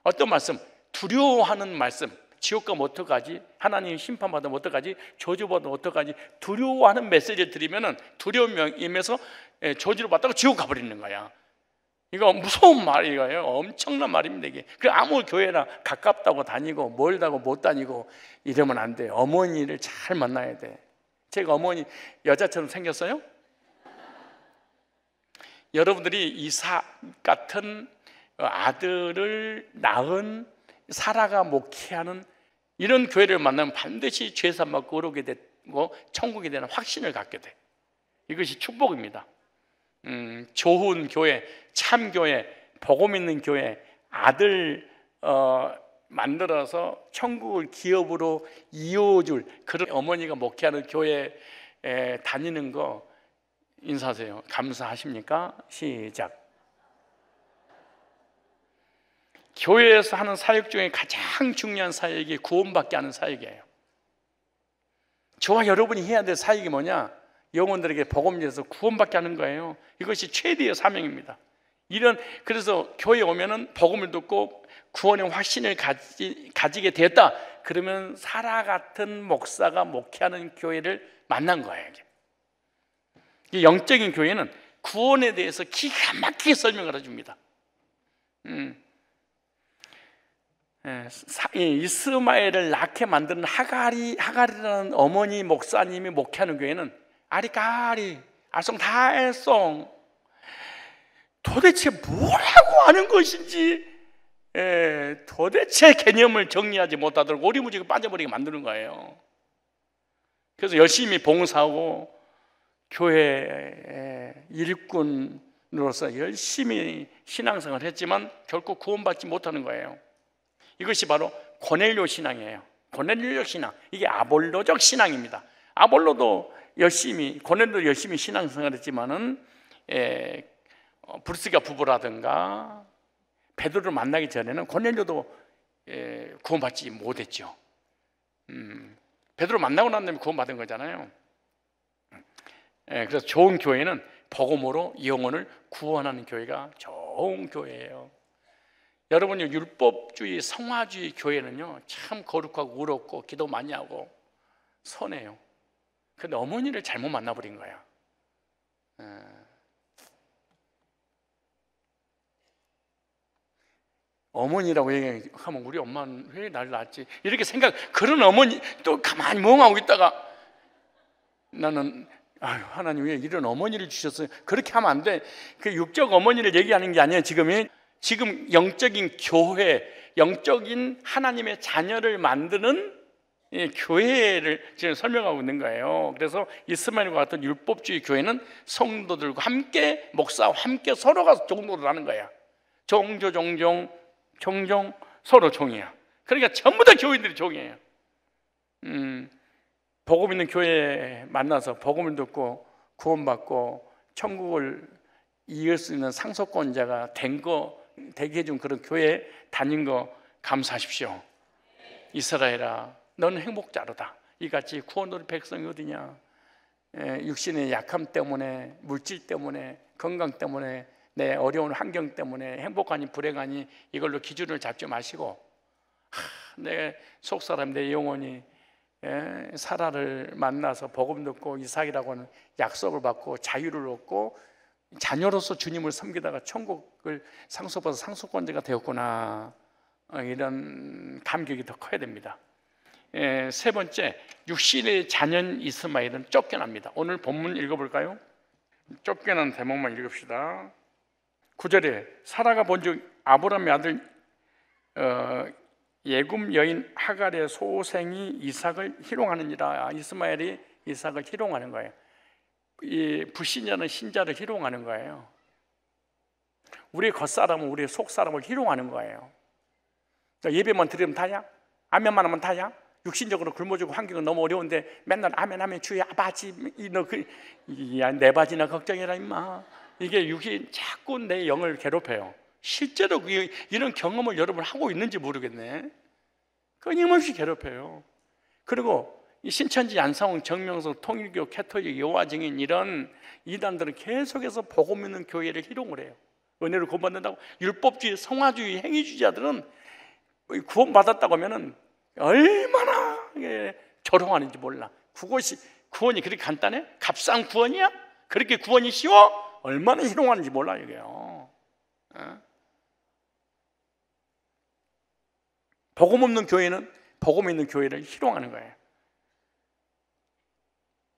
어떤 말씀? 두려워하는 말씀. 지옥 가면 어떡하지? 하나님 심판받으면 어떡하지? 저주받으면 어떡하지? 두려워하는 메시지를 드리면은 두려움에서 저주를 받다가 지옥 가버리는 거야. 이거 무서운 말이에요. 엄청난 말입니다 이게. 그 아무 교회나 가깝다고 다니고 멀다고 못 다니고 이러면 안 돼. 어머니를 잘 만나야 돼. 제가 어머니 여자처럼 생겼어요? 여러분들이 이삭 같은 아들을 낳은 사라가 목회하는 이런 교회를 만나면 반드시 죄산 받고 의롭게 되고 천국에 대한 확신을 갖게 돼. 이것이 축복입니다. 좋은 교회, 참 교회, 복음 있는 교회, 아들 만들어서 천국을 기업으로 이어줄 그런 어머니가 목회하는 교회에 다니는 거 인사하세요. 감사하십니까? 시작. 교회에서 하는 사역 중에 가장 중요한 사역이 구원받게 하는 사역이에요. 저와 여러분이 해야 될 사역이 뭐냐? 영혼들에게 복음에서 구원받게 하는 거예요. 이것이 최대의 사명입니다. 그래서 교회에 오면은 복음을 듣고 구원의 확신을 가지게 됐다. 그러면 사라 같은 목사가 목회하는 교회를 만난 거예요. 이 영적인 교회는 구원에 대해서 기가 막히게 설명을 해줍니다. 이스마엘을 낳게 만드는 하갈이라는 어머니 목사님이 목회하는 교회는 아리까리 알쏭달쏭 도대체 뭐라고 하는 것인지 도대체 개념을 정리하지 못하도록 오리무지게 빠져버리게 만드는 거예요. 그래서 열심히 봉사하고 교회 일꾼으로서 열심히 신앙생활을 했지만 결국 구원받지 못하는 거예요. 이것이 바로 고넬료 신앙이에요. 고넬료 신앙, 이게 아볼로적 신앙입니다. 아볼로도 고넬료도 열심히 신앙생활했지만은 브루스가 부부라든가 베드로를 만나기 전에는 고넬료도 구원받지 못했죠. 베드로 만나고 난 다음에 구원받은 거잖아요. 그래서 좋은 교회는 복음으로 영혼을 구원하는 교회가 좋은 교회예요. 여러분이 율법주의, 성화주의 교회는요 참 거룩하고 의롭고 기도 많이 하고 선해요. 근데 어머니를 잘못 만나버린 거야. 어머니라고 얘기하면 우리 엄마는 왜 날 낳았지? 이렇게 그런 어머니 또 가만히 멍하고 있다가 나는 하나님 왜 이런 어머니를 주셨어요? 그렇게 하면 안 돼. 그 육적 어머니를 얘기하는 게 아니에요. 지금 영적인 교회, 영적인 하나님의 자녀를 만드는 교회를 지금 설명하고 있는 거예요. 그래서 이스마엘과 같은 율법주의 교회는 성도들과 함께 목사와 함께 서로가 종로를 하는 거야. 종종 서로 종이야. 그러니까 전부 다 교인들이 종이에요. 복음 있는 교회에 만나서 복음을 듣고 구원받고 천국을 이을 수 있는 상속권자가 되게 해준 그런 교회에 다닌 거 감사하십시오. 이스라엘아, 너는 행복자로다. 이같이 구원 얻을 백성이 어디냐? 육신의 약함 때문에, 물질 때문에, 건강 때문에, 내 어려운 환경 때문에 행복하니 불행하니 이걸로 기준을 잡지 마시고 내 속사람, 내 영혼이 사라를 만나서 복음 듣고 이삭이라고 하는 약속을 받고 자유를 얻고 자녀로서 주님을 섬기다가 천국을 상속받아서 상속권자가 되었구나. 이런 감격이 더 커야 됩니다. 세 번째, 육신의 자녀인 이스마엘은 쫓겨납니다. 오늘 본문 읽어볼까요? 쫓겨난 대목만 읽읍시다. 9절에 사라가 본즉 아브라함의 아들 예굽 여인 하갈의 소생이 이삭을 희롱하느니라. 이스마엘이 이삭을 희롱하는 거예요. 이 불신자는 신자를 희롱하는 거예요. 우리의 겉사람은 우리의 속사람을 희롱하는 거예요. 예배만 드리면 다야? 아멘만 하면 다야? 육신적으로 굶어주고 환경은 너무 어려운데 맨날 아멘 아멘 주여 아버지 내 바지나 걱정해라 임마. 이게 육이 자꾸 내 영을 괴롭혀요. 실제로 이런 경험을 여러분 하고 있는지 모르겠네. 끊임없이 괴롭혀요. 그리고 이 신천지, 안상홍, 정명석, 통일교, 캐톨릭, 여호와 증인 이런 이단들은 계속해서 복음 있는 교회를 희롱을 해요. 은혜를 구원받는다고. 율법주의, 성화주의, 행위주의자들은 구원받았다고 하면은 얼마나 조롱하는지 몰라. 그것이 구원이 그렇게 간단해? 값싼 구원이야? 그렇게 구원이 쉬워? 얼마나 희롱하는지 몰라 이게요. 복음 없는 교회는 복음 있는 교회를 희롱하는 거예요.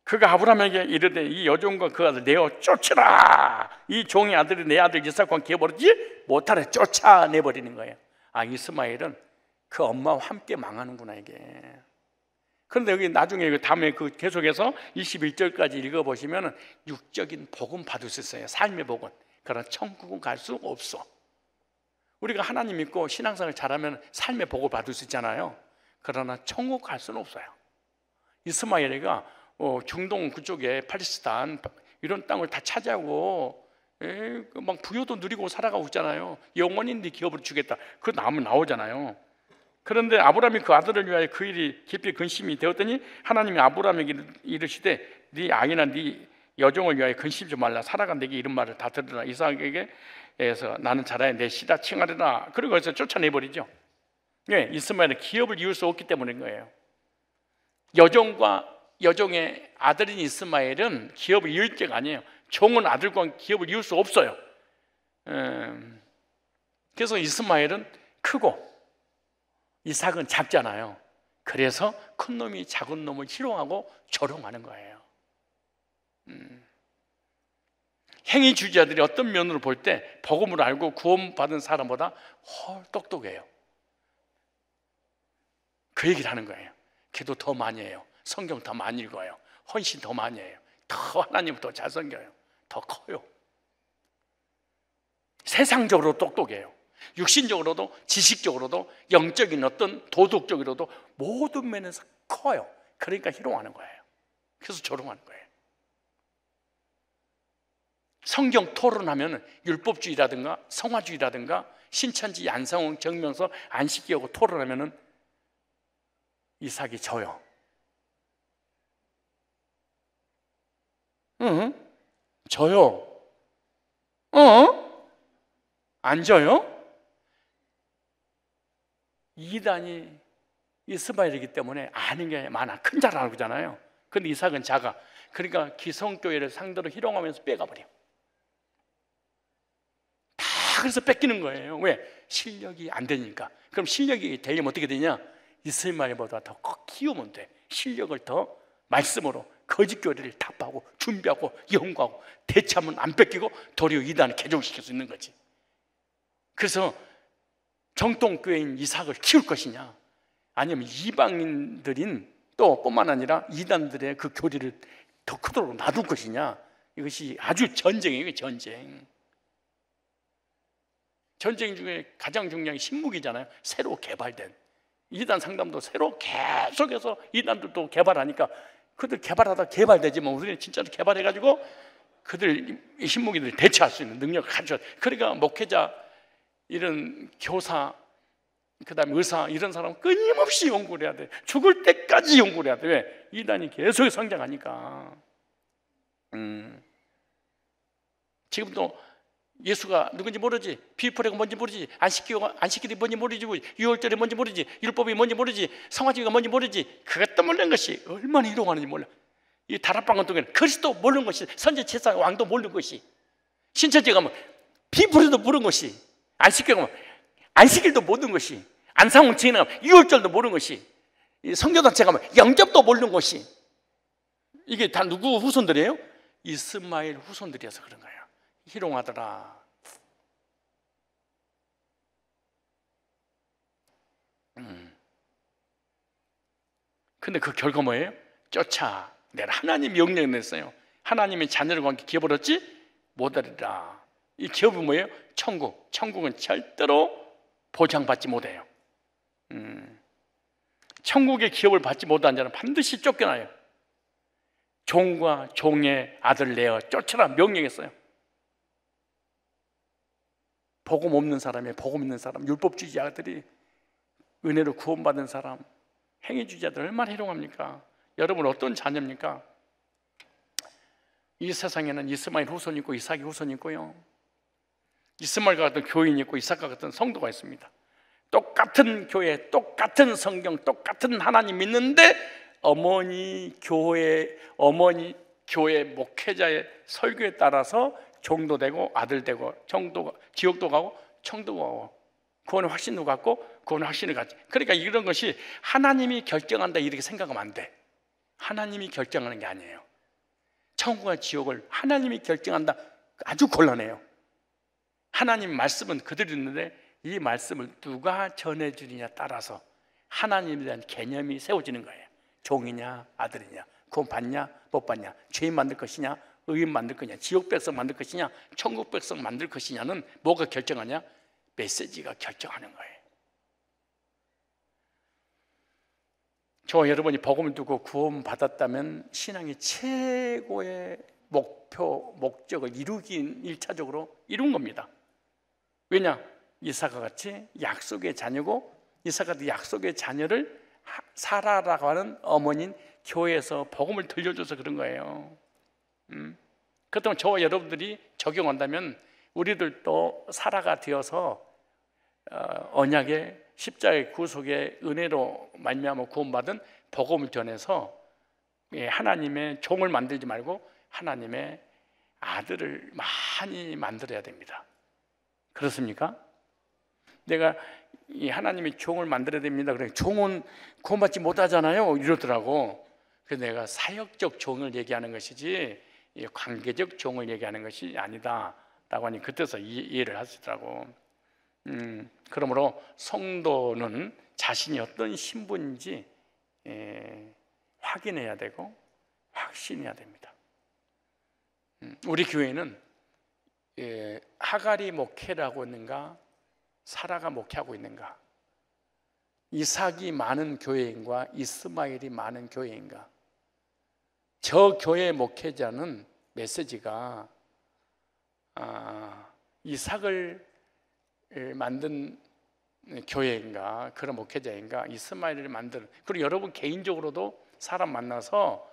그가 아브라함에게 이르되 이 여종과 그 아들 내어 쫓으라. 이 종의 아들이 내 아들 이삭과 기어버리지 못하래. 쫓아내버리는 거예요. 아, 이스마엘은 그 엄마와 함께 망하는구나 이게. 그런데 여기 나중에 다음에 그 계속해서 21절까지 읽어보시면 육적인 복음 받을 수 있어요. 삶의 복음. 그러나 천국은 갈 수 없어. 우리가 하나님 믿고 신앙생활 잘하면 삶의 복을 받을 수 있잖아요. 그러나 천국 갈 수는 없어요. 이스마엘이가 중동 그쪽에 팔레스타인 이런 땅을 다 차지하고 막 부여도 누리고 살아가고 있잖아요. 영원히 네 기업을 주겠다. 그 나오잖아요. 그런데 아브라함이 그 아들을 위하여 그 일이 깊이 근심이 되었더니 하나님이 아브라함에게 이르시되 네 아이나 네 여종을 위하여 근심지 말라. 살아가 내게 이런 말을 다 들으라. 이삭에게 해서 나는 자라에 내 씨다 칭하리라. 그리고 그래서 쫓아내버리죠. 예, 이스마엘은 기업을 이을 수 없기 때문인 거예요. 여종의 아들인 이스마엘은 기업을 이을 때가 아니에요. 종은 아들과 기업을 이을 수 없어요. 그래서 이스마엘은 크고 이삭은 작잖아요. 그래서 큰 놈이 작은 놈을 희롱하고 조롱하는 거예요. 행위주의자들이 어떤 면으로 볼 때 복음을 알고 구원받은 사람보다 똑똑해요. 그 얘기를 하는 거예요. 기도 더 많이 해요. 성경 더 많이 읽어요. 헌신 더 많이 해요. 더 하나님 더 잘 섬겨요. 더 커요. 세상적으로 똑똑해요. 육신적으로도 지식적으로도 영적인 어떤 도덕적으로도 모든 면에서 커요. 그러니까 희롱하는 거예요. 그래서 조롱하는 거예요. 성경 토론하면 율법주의라든가 성화주의라든가 신천지, 안상홍, 정명석, 안식교하고 토론하면 이삭이 져요. 져요. 안 져요? 이단이 이스마엘이기 때문에 아는 게 많아. 큰 잘 알고잖아요. 근데 이삭은 작아. 그러니까 기성교회를 상대로 희롱하면서 빼가버려. 다 그래서 뺏기는 거예요. 왜? 실력이 안 되니까. 그럼 실력이 되려면 어떻게 되냐? 이스마엘보다 더 키우면 돼. 실력을 더 말씀으로 거짓교리를 답하고 준비하고 연구하고 대처하면 안 뺏기고 도리어 이단을 개종시킬 수 있는 거지. 그래서 정통교회인 이삭을 키울 것이냐, 아니면 이방인들인 또 뿐만 아니라 이단들의 그 교리를 더 크도록 놔둘 것이냐. 이것이 아주 전쟁이에요. 전쟁 중에 가장 중요한 게 신무기잖아요. 새로 개발된 이단 상담도 새로 계속해서 이단들도 개발하니까 그들 개발하다 개발되지만 우리는 진짜로 개발해가지고 그들 신무기들이 대처할 수 있는 능력을 가져야 돼. 그러니까 목회자, 이런 교사, 그 다음에 의사 이런 사람은 끊임없이 연구를 해야 돼. 죽을 때까지 연구를 해야 돼. 왜? 이단이 계속 성장하니까. 지금도 예수가 누군지 모르지, 비프레가 뭔지 모르지, 안식일이 뭔지 모르지, 유월절이 뭔지 모르지, 율법이 뭔지 모르지, 성화주의가 뭔지 모르지. 그것도 모르는 것이 얼마나 희롱하는지 몰라. 이 다락방 운동에는 그리스도 모르는 것이, 선제 제사 왕도 모르는 것이, 신천지 가면 비프레도 모르는 것이, 안식일 가면 안식일도 모르는 것이, 안상홍 증인 가면 유월절도 모르는 것이, 성교단체 가면 영접도 모르는 것이, 이게 다 누구 후손들이에요? 이스마엘 후손들이어서 그런 거예요. 희롱하더라. 근데 그 결과 뭐예요? 쫓아내라. 하나님 명령을 냈어요. 하나님의 자녀를 관계 기업을었지 못하리라. 이 기업은 뭐예요? 천국. 천국은 절대로 보장받지 못해요. 천국의 기업을 받지 못한 자는 반드시 쫓겨나요. 종과 종의 아들 내어 쫓아라 명령했어요. 복음 없는 사람이에요. 복음 있는 사람, 율법주의자들이, 은혜로 구원받은 사람, 행위주의자들 얼마나 희롱합니까? 여러분 어떤 자녀입니까? 이 세상에는 이스마엘 후손이 있고 이삭이 후손이 있고요, 이스마엘과 같은 교인이 있고 이삭과 같은 성도가 있습니다. 똑같은 교회, 똑같은 성경, 똑같은 하나님 믿는데 어머니 교회 목회자의 설교에 따라서 종도 되고 아들 되고 지옥도 가고 천국도 가고, 그거는 확신도 갖고 그거는 확신을 갖지. 그러니까 이런 것이 하나님이 결정한다 이렇게 생각하면 안 돼. 하나님이 결정하는 게 아니에요. 천국과 지옥을 하나님이 결정한다, 아주 곤란해요. 하나님 말씀은 그대로 있는데 이 말씀을 누가 전해주느냐에 따라서 하나님에 대한 개념이 세워지는 거예요. 종이냐 아들이냐, 구원 받냐 못 받냐, 죄인 만들 것이냐 의인 만들 거냐, 지옥 백성 만들 것이냐 천국 백성 만들 것이냐는 뭐가 결정하냐? 메시지가 결정하는 거예요. 저와 여러분이 복음을 두고 구원 받았다면 신앙의 최고의 목적을 이루긴 1차적으로 이룬 겁니다. 왜냐? 이삭과 같이 약속의 자녀고, 이삭과 같은 약속의 자녀를 사라라고 하는 어머니인 교회에서 복음을 들려줘서 그런 거예요. 그렇다면 저와 여러분들이 적용한다면 우리들도 사라가 되어서 언약의 십자가의 구속의 은혜로 말미암아 구원받은 복음을 전해서 하나님의 종을 만들지 말고 하나님의 아들을 많이 만들어야 됩니다. 그렇습니까? 내가 이 하나님의 종을 만들어야 됩니다. 그래, 종은 구원받지 못하잖아요 이러더라고. 그래서 내가 사역적 종을 얘기하는 것이지 관계적 종을 얘기하는 것이 아니다 라고 하니 그때서 이해를 하시더라고. 그러므로 성도는 자신이 어떤 신분인지 확인해야 되고 확신해야 됩니다. 우리 교회는 하갈이 목회라고 있는가, 사라가 목회하고 있는가, 이삭이 많은 교회인가, 이스마엘이 많은 교회인가. 저 교회 목회자는 메시지가 이삭을 만든 교회인가, 그런 목회자인가, 이스마엘을 만든, 그리고 여러분 개인적으로도 사람 만나서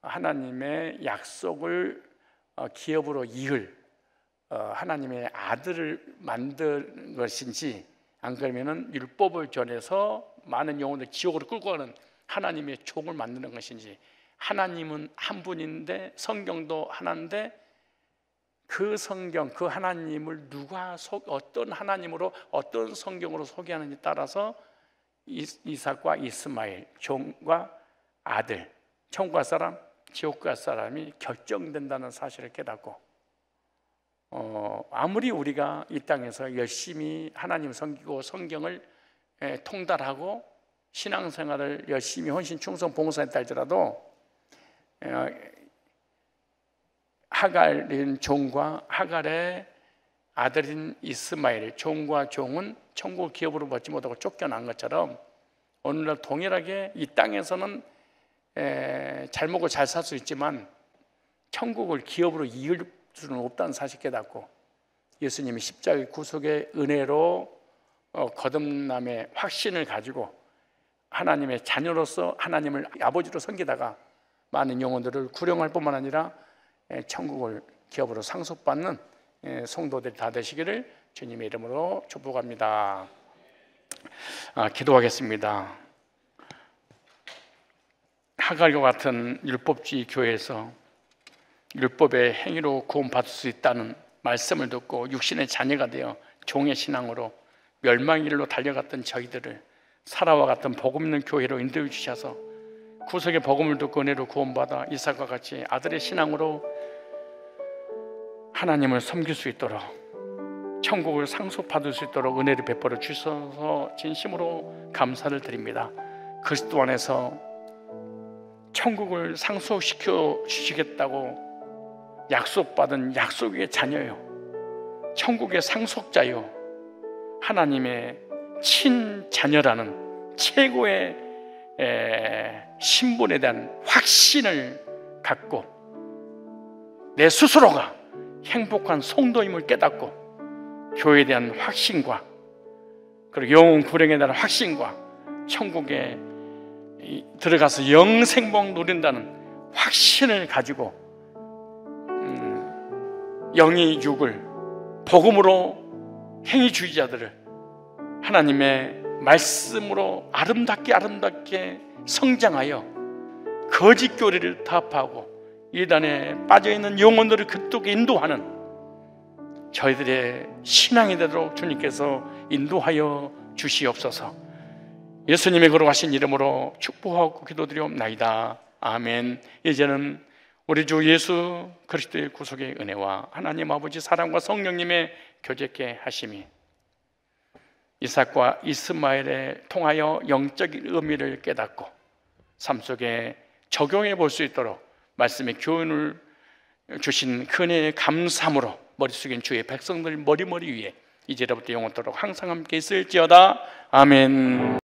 하나님의 약속을 기업으로 이을 하나님의 아들을 만든 것인지, 안 그러면은 율법을 전해서 많은 영혼을 지옥으로 끌고 가는 하나님의 종을 만드는 것인지. 하나님은 한 분인데 성경도 하나인데 그 성경, 그 하나님을 누가 어떤 하나님으로 어떤 성경으로 소개하는지 따라서 이삭과 이스마엘, 종과 아들, 천국 갈 사람, 지옥 갈 사람이 결정된다는 사실을 깨닫고, 아무리 우리가 이 땅에서 열심히 하나님 섬기고 성경을 통달하고 신앙생활을 열심히 헌신 충성 봉사했다 할지라도 하갈인 종과 하갈의 아들인 이스마엘, 종과 종은 천국 기업으로 받지 못하고 쫓겨난 것처럼 오늘날 동일하게 이 땅에서는 잘 먹고 잘 살 수 있지만 천국을 기업으로 이을 수는 없다는 사실 깨닫고, 예수님이 십자가의 구속의 은혜로 거듭남의 확신을 가지고 하나님의 자녀로서 하나님을 아버지로 섬기다가 많은 영혼들을 구령할 뿐만 아니라 천국을 기업으로 상속받는 성도들이 다 되시기를 주님의 이름으로 축복합니다. 기도하겠습니다. 하갈과 같은 율법주의 교회에서 율법의 행위로 구원받을 수 있다는 말씀을 듣고 육신의 자녀가 되어 종의 신앙으로 멸망의 길로 달려갔던 저희들을 사라와 같은 복음 있는 교회로 인도해 주셔서 구속의 복음을 듣고 은혜로 구원받아 이삭과 같이 아들의 신앙으로 하나님을 섬길 수 있도록, 천국을 상속받을 수 있도록 은혜를 베풀어 주셔서 진심으로 감사를 드립니다. 그리스도 안에서 천국을 상속시켜 주시겠다고 약속받은 약속의 자녀요, 천국의 상속자요, 하나님의 친자녀라는 최고의 신분에 대한 확신을 갖고 내 스스로가 행복한 성도임을 깨닫고 교회에 대한 확신과 그리고 영혼 불행에 대한 확신과 천국에 들어가서 영생복 누린다는 확신을 가지고 영이 육을 복음으로 행위주의자들을 하나님의 말씀으로 아름답게 성장하여 거짓 교리를 타파하고 이단에 빠져있는 영혼들을 그쪽에 인도하는 저희들의 신앙이 되도록 주님께서 인도하여 주시옵소서. 예수님의 거룩하신 이름으로 축복하고 기도드리옵나이다. 아멘. 이제는 우리 주 예수 그리스도의 구속의 은혜와 하나님 아버지 사랑과 성령님의 교제케 하심이 이삭과 이스마엘에 통하여 영적인 의미를 깨닫고 삶 속에 적용해 볼 수 있도록 말씀의 교훈을 주신 그 은혜의 감사함으로 머리 숙인 주의 백성들 머리 위에 이제로부터 영원토록 항상 함께 있을지어다. 아멘.